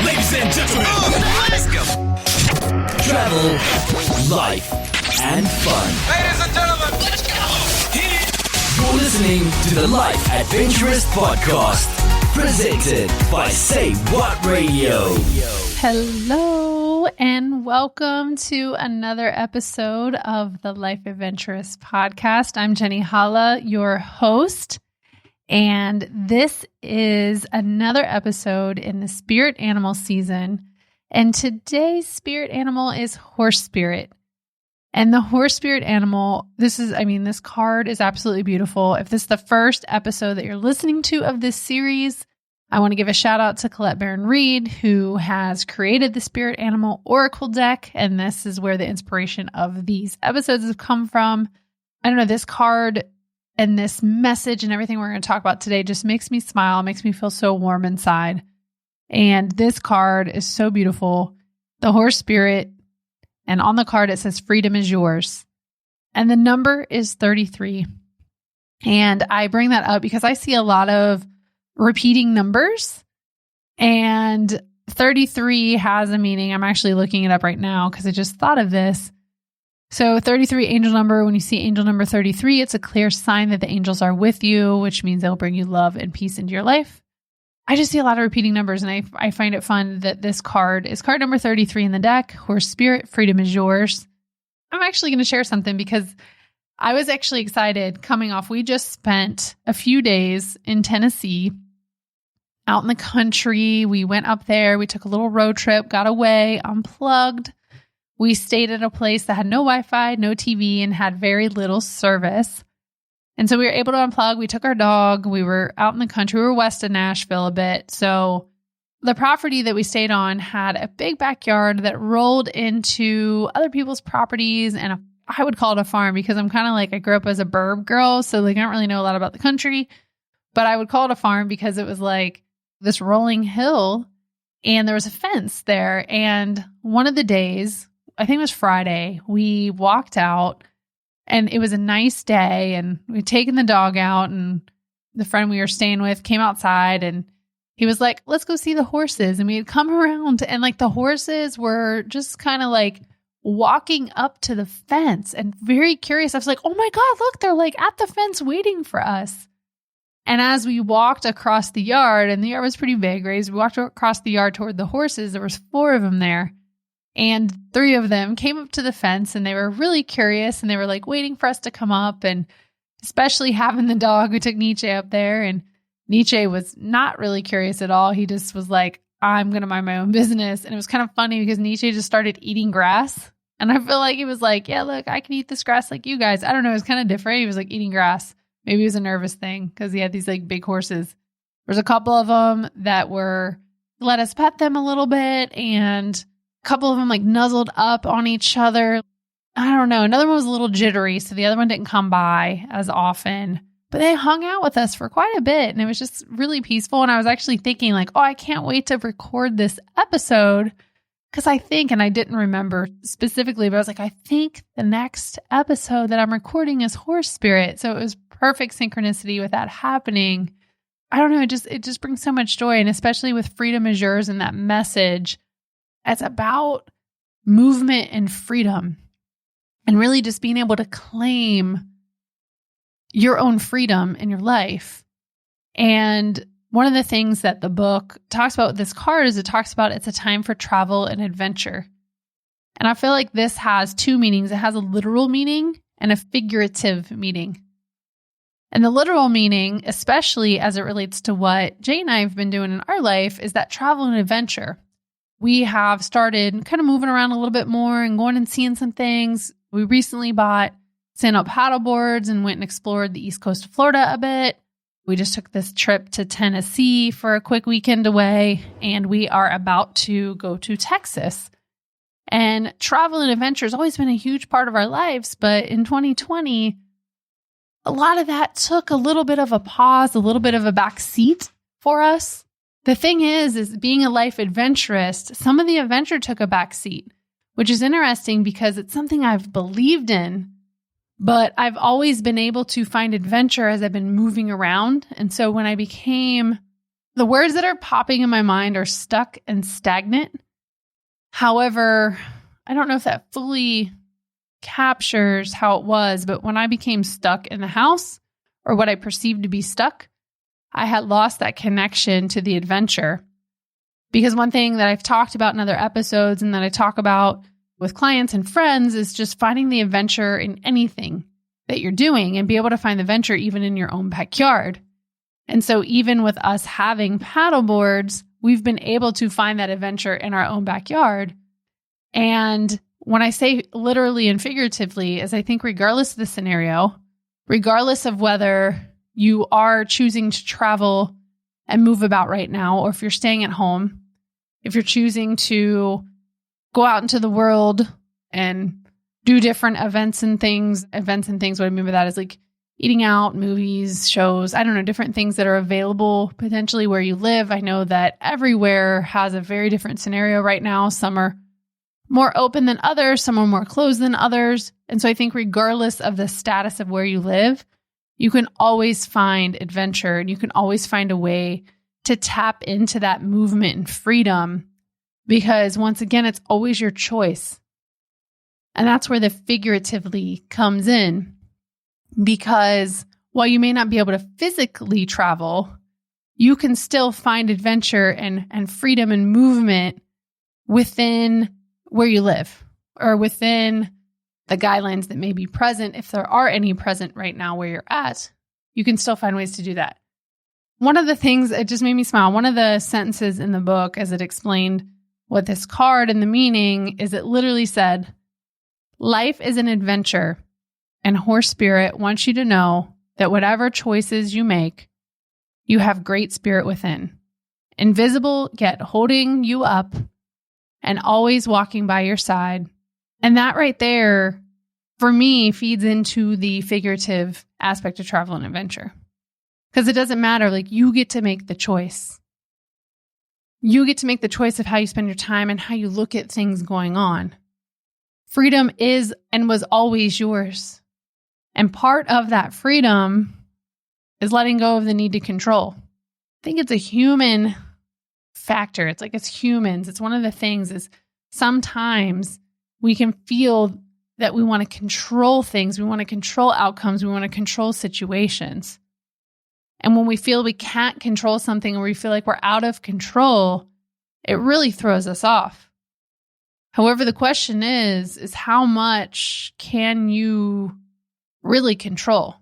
Ladies and gentlemen, let's go. Travel, life, and fun. Ladies and gentlemen, let's go. You're listening to the Life Adventurous Podcast, presented by SayWHA Radio. Hello, and welcome to another episode of the Life Adventurous Podcast. I'm Jenny Holla, your host, and this is another episode in the spirit animal season. And today's spirit animal is horse spirit. And the horse spirit animal, this card is absolutely beautiful. If this is the first episode that you're listening to of this series, I want to give a shout out to Colette Barron-Reed, who has created the Spirit Animal Oracle deck. And this is where the inspiration of these episodes have come from. I don't know, this card and this message and everything we're going to talk about today just makes me smile, makes me feel so warm inside. And this card is so beautiful. The horse spirit. And on the card, it says, freedom is yours. And the number is 33. And I bring that up because I see a lot of repeating numbers. And 33 has a meaning. I'm actually looking it up right now because I just thought of this. So 33, angel number, when you see angel number 33, it's a clear sign that the angels are with you, which means they'll bring you love and peace into your life. I just see a lot of repeating numbers, and I find it fun that this card is card number 33 in the deck, Horse Spirit, Freedom is Yours. I'm actually going to share something because I was actually excited coming off. We just spent a few days in Tennessee, out in the country. We went up there. We took a little road trip, got away, unplugged. We stayed at a place that had no Wi-Fi, no TV, and had very little service. And so we were able to unplug. We took our dog. We were out in the country. We were west of Nashville a bit. So the property that we stayed on had a big backyard that rolled into other people's properties. And I would call it a farm because I'm kind of like, I grew up as a burb girl. So like, I don't really know a lot about the country, but I would call it a farm because it was like this rolling hill and there was a fence there. And one of the days, I think it was Friday, we walked out. And it was a nice day, and we'd taken the dog out, and the friend we were staying with came outside, and he was like, let's go see the horses. And we had come around, and like the horses were just kind of like walking up to the fence and very curious. I was like, oh my God, look, they're like at the fence waiting for us. And as we walked across the yard, and the yard was pretty big, right? As we walked across the yard toward the horses, there was 4 of them there. And 3 of them came up to the fence and they were really curious and they were like waiting for us to come up. And especially having the dog, we took Nietzsche up there, and Nietzsche was not really curious at all. He just was like, I'm going to mind my own business. And it was kind of funny because Nietzsche just started eating grass. And I feel like he was like, yeah, look, I can eat this grass like you guys. I don't know. It was kind of different. He was like eating grass. Maybe it was a nervous thing because he had these like big horses. There's a couple of them that let us pet them a little bit, and couple of them like nuzzled up on each other. I don't know. Another one was a little jittery, so the other one didn't come by as often. But they hung out with us for quite a bit, and it was just really peaceful. And I was actually thinking like, oh, I can't wait to record this episode because I think, and I didn't remember specifically, but I was like, I think the next episode that I'm recording is Horse Spirit. So it was perfect synchronicity with that happening. I don't know. It just brings so much joy, and especially with Freedom is Yours and that message. It's about movement and freedom and really just being able to claim your own freedom in your life. And one of the things that the book talks about with this card is it talks about it's a time for travel and adventure. And I feel like this has 2 meanings. It has a literal meaning and a figurative meaning. And the literal meaning, especially as it relates to what Jay and I have been doing in our life, is that travel and adventure. We have started kind of moving around a little bit more and going and seeing some things. We recently bought stand-up paddle boards and went and explored the east coast of Florida a bit. We just took this trip to Tennessee for a quick weekend away, and we are about to go to Texas. And travel and adventure has always been a huge part of our lives, but in 2020, a lot of that took a little bit of a pause, a little bit of a back seat for us. The thing is being a life adventurist, some of the adventure took a back seat, which is interesting because it's something I've believed in, but I've always been able to find adventure as I've been moving around. And so when I became the words that are popping in my mind are stuck and stagnant. However, I don't know if that fully captures how it was, but when I became stuck in the house, or what I perceived to be stuck, I had lost that connection to the adventure. Because one thing that I've talked about in other episodes and that I talk about with clients and friends is just finding the adventure in anything that you're doing and be able to find the adventure even in your own backyard. And so even with us having paddle boards, we've been able to find that adventure in our own backyard. And when I say literally and figuratively, is I think regardless of the scenario, regardless of whether you are choosing to travel and move about right now, or if you're staying at home, if you're choosing to go out into the world and do different events and things, what I mean by that is like eating out, movies, shows, I don't know, different things that are available potentially where you live. I know that everywhere has a very different scenario right now. Some are more open than others, some are more closed than others. And so I think regardless of the status of where you live, you can always find adventure and you can always find a way to tap into that movement and freedom, because once again, it's always your choice. And that's where the figuratively comes in, because while you may not be able to physically travel, you can still find adventure and freedom and movement within where you live, or within the guidelines that may be present. If there are any present right now where you're at, you can still find ways to do that. One of the things, it just made me smile. One of the sentences in the book, as it explained what this card and the meaning is, it literally said, life is an adventure, and Horse Spirit wants you to know that whatever choices you make, you have great spirit within, invisible yet holding you up and always walking by your side. And that right there, for me, feeds into the figurative aspect of travel and adventure. Because it doesn't matter, like, you get to make the choice. You get to make the choice of how you spend your time and how you look at things going on. Freedom is and was always yours. And part of that freedom is letting go of the need to control. I think it's a human factor. It's like, as humans, it's one of the things is sometimes we can feel that we want to control things. We want to control outcomes. We want to control situations. And when we feel we can't control something, or we feel like we're out of control, it really throws us off. However, the question is how much can you really control?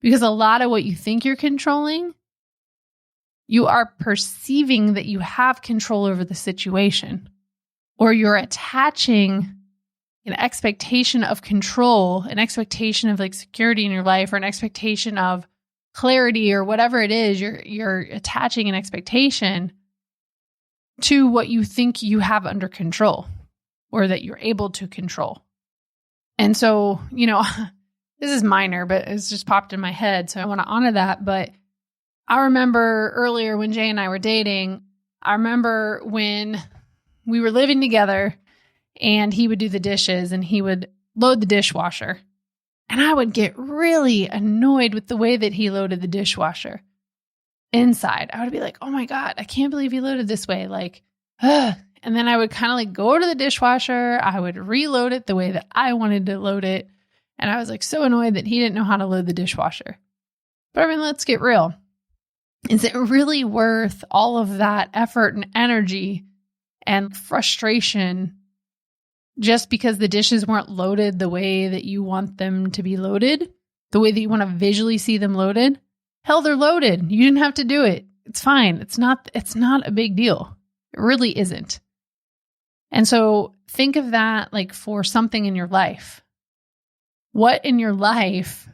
Because a lot of what you think you're controlling, you are perceiving that you have control over the situation, or you're attaching an expectation of control, an expectation of like security in your life, or an expectation of clarity, or whatever it is. You're attaching an expectation to what you think you have under control, or that you're able to control. And so, this is minor, but it's just popped in my head, so I want to honor that. But I remember earlier when Jay and I were dating, I remember when we were living together and he would do the dishes and he would load the dishwasher. And I would get really annoyed with the way that he loaded the dishwasher inside. I would be like, oh my God, I can't believe he loaded this way. Like, ugh. And then I would kind of like go to the dishwasher. I would reload it the way that I wanted to load it. And I was like so annoyed that he didn't know how to load the dishwasher. But I mean, let's get real. Is it really worth all of that effort and energy and frustration just because the dishes weren't loaded the way that you want them to be loaded, the way that you want to visually see them loaded? Hell, they're loaded. You didn't have to do it. It's fine. It's not a big deal. It really isn't. And so think of that like for something in your life. What in your life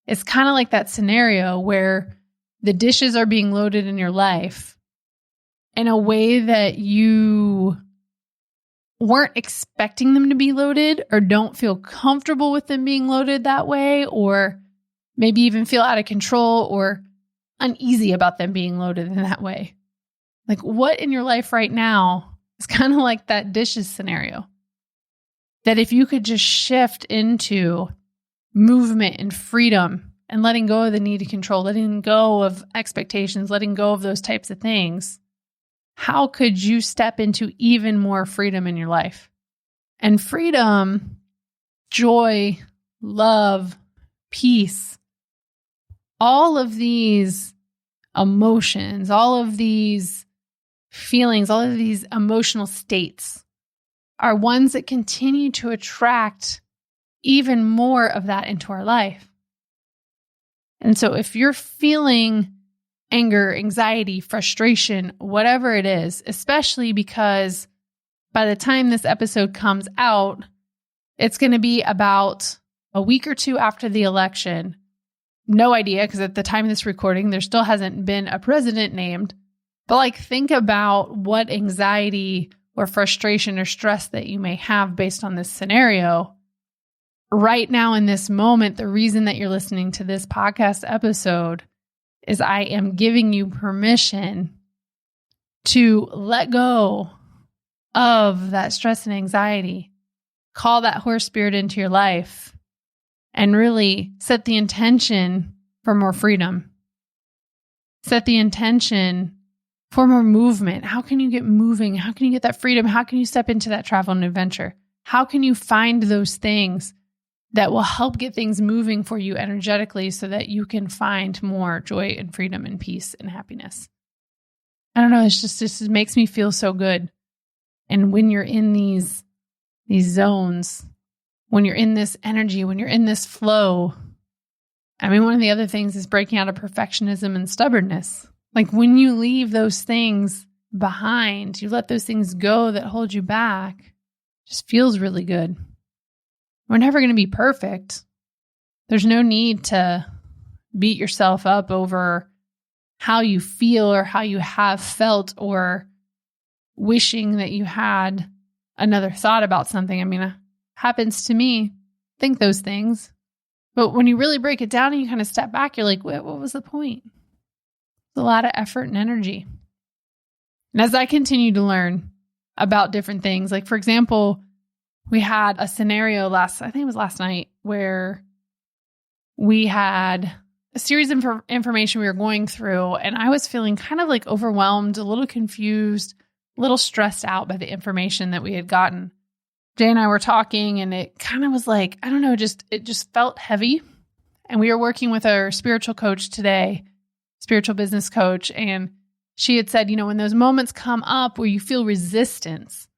is kind of like that scenario where the dishes are being loaded in your life in a way that you weren't expecting them to be loaded, or don't feel comfortable with them being loaded that way, or maybe even feel out of control or uneasy about them being loaded in that way. Like, what in your life right now is kind of like that dishes scenario? That if you could just shift into movement and freedom and letting go of the need to control, letting go of expectations, letting go of those types of things, how could you step into even more freedom in your life? And freedom, joy, love, peace, all of these emotions, all of these feelings, all of these emotional states are ones that continue to attract even more of that into our life. And so if you're feeling anger, anxiety, frustration, whatever it is, especially because by the time this episode comes out, it's going to be about a week or two after the election. No idea, because at the time of this recording, there still hasn't been a president named. But think about what anxiety or frustration or stress that you may have based on this scenario. Right now in this moment, the reason that you're listening to this podcast episode is I am giving you permission to let go of that stress and anxiety, call that horse spirit into your life, and really set the intention for more freedom. Set the intention for more movement. How can you get moving? How can you get that freedom? How can you step into that travel and adventure? How can you find those things that will help get things moving for you energetically so that you can find more joy and freedom and peace and happiness? I don't know. It just makes me feel so good. And when you're in these zones, when you're in this energy, when you're in this flow, one of the other things is breaking out of perfectionism and stubbornness. When you leave those things behind, you let those things go that hold you back, it just feels really good. We're never going to be perfect. There's no need to beat yourself up over how you feel or how you have felt or wishing that you had another thought about something. It happens to me. Think those things. But when you really break it down and you kind of step back, you're like, what was the point? It's a lot of effort and energy. And as I continue to learn about different things, for example, we had a scenario I think it was last night, where we had a series of information we were going through, and I was feeling kind of overwhelmed, a little confused, a little stressed out by the information that we had gotten. Jay and I were talking, and it kind of was I don't know, it just felt heavy. And we were working with our spiritual coach today, spiritual business coach, and she had said, when those moments come up where you feel resistance,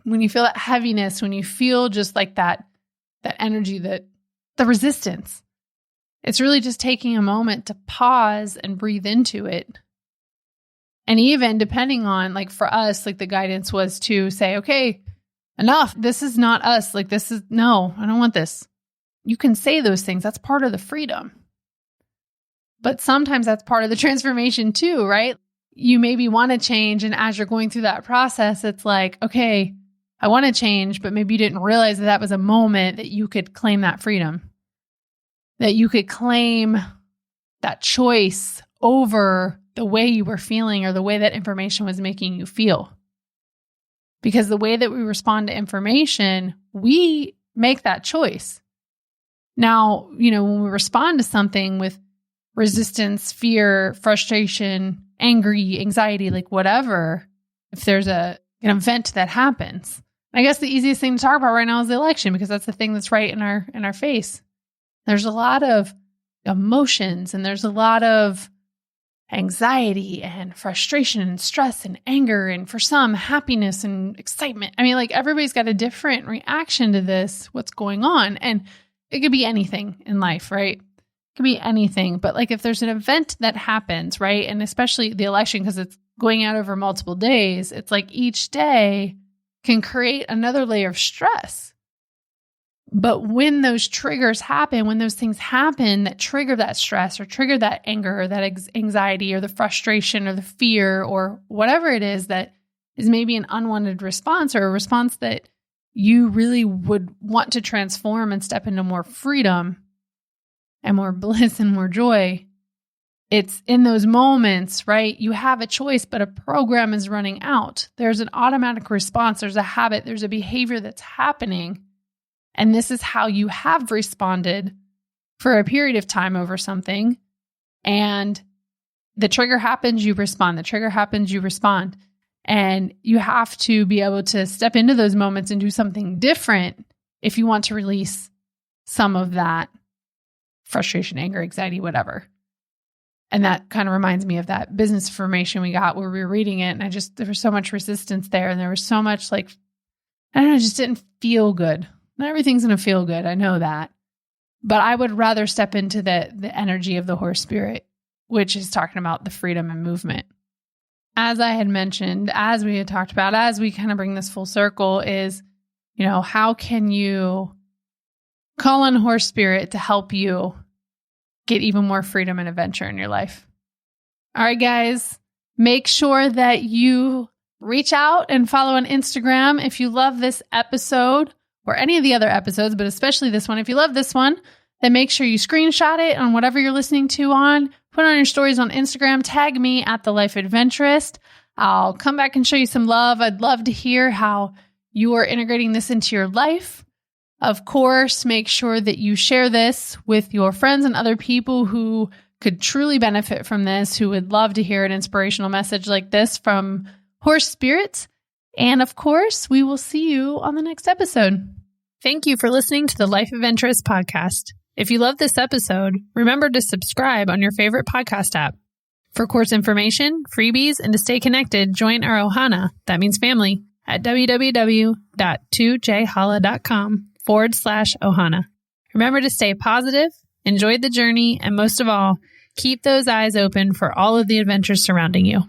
when you feel that heaviness, when you feel just that energy, the resistance, it's really just taking a moment to pause and breathe into it. And even depending on, for us, the guidance was to say, okay, enough. This is not us. No, I don't want this. You can say those things. That's part of the freedom. But sometimes that's part of the transformation too, right? You maybe want to change. And as you're going through that process, it's okay, I want to change, but maybe you didn't realize that was a moment that you could claim that freedom, that you could claim that choice over the way you were feeling or the way that information was making you feel. Because the way that we respond to information, we make that choice. Now, when we respond to something with resistance, fear, frustration, angry, anxiety, whatever, if there's an event that happens, I guess the easiest thing to talk about right now is the election, because that's the thing that's right in our face. There's a lot of emotions, and there's a lot of anxiety and frustration and stress and anger, and for some, happiness and excitement. Everybody's got a different reaction to this, what's going on. And it could be anything in life, right? It could be anything. But if there's an event that happens, right? And especially the election, because it's going out over multiple days, it's each day can create another layer of stress. But when those triggers happen, when those things happen that trigger that stress or trigger that anger or that anxiety or the frustration or the fear or whatever it is that is maybe an unwanted response or a response that you really would want to transform and step into more freedom and more bliss and more joy, it's in those moments, right? You have a choice, but a program is running out. There's an automatic response. There's a habit. There's a behavior that's happening. And this is how you have responded for a period of time over something, and the trigger happens, you respond. The trigger happens, you respond. And you have to be able to step into those moments and do something different if you want to release some of that frustration, anger, anxiety, whatever. And that kind of reminds me of that business information we got where we were reading it. And there was so much resistance there. And there was so much I don't know, it just didn't feel good. Not everything's going to feel good. I know that. But I would rather step into the energy of the horse spirit, which is talking about the freedom and movement. As I had mentioned, as we had talked about, as we kind of bring this full circle is, how can you call on horse spirit to help you get even more freedom and adventure in your life? All right, guys, make sure that you reach out and follow on Instagram. If you love this episode or any of the other episodes, but especially this one, if you love this one, then make sure you screenshot it on whatever you're listening to on, put it on your stories on Instagram, tag me at The Life Adventurist. I'll come back and show you some love. I'd love to hear how you are integrating this into your life. Of course, make sure that you share this with your friends and other people who could truly benefit from this, who would love to hear an inspirational message like this from horse spirits. And of course, we will see you on the next episode. Thank you for listening to the Life Adventurist podcast. If you love this episode, remember to subscribe on your favorite podcast app. For course information, freebies, and to stay connected, join our Ohana, that means family, at www.2jhala.com/Ohana. Remember to stay positive, enjoy the journey, and most of all, keep those eyes open for all of the adventures surrounding you.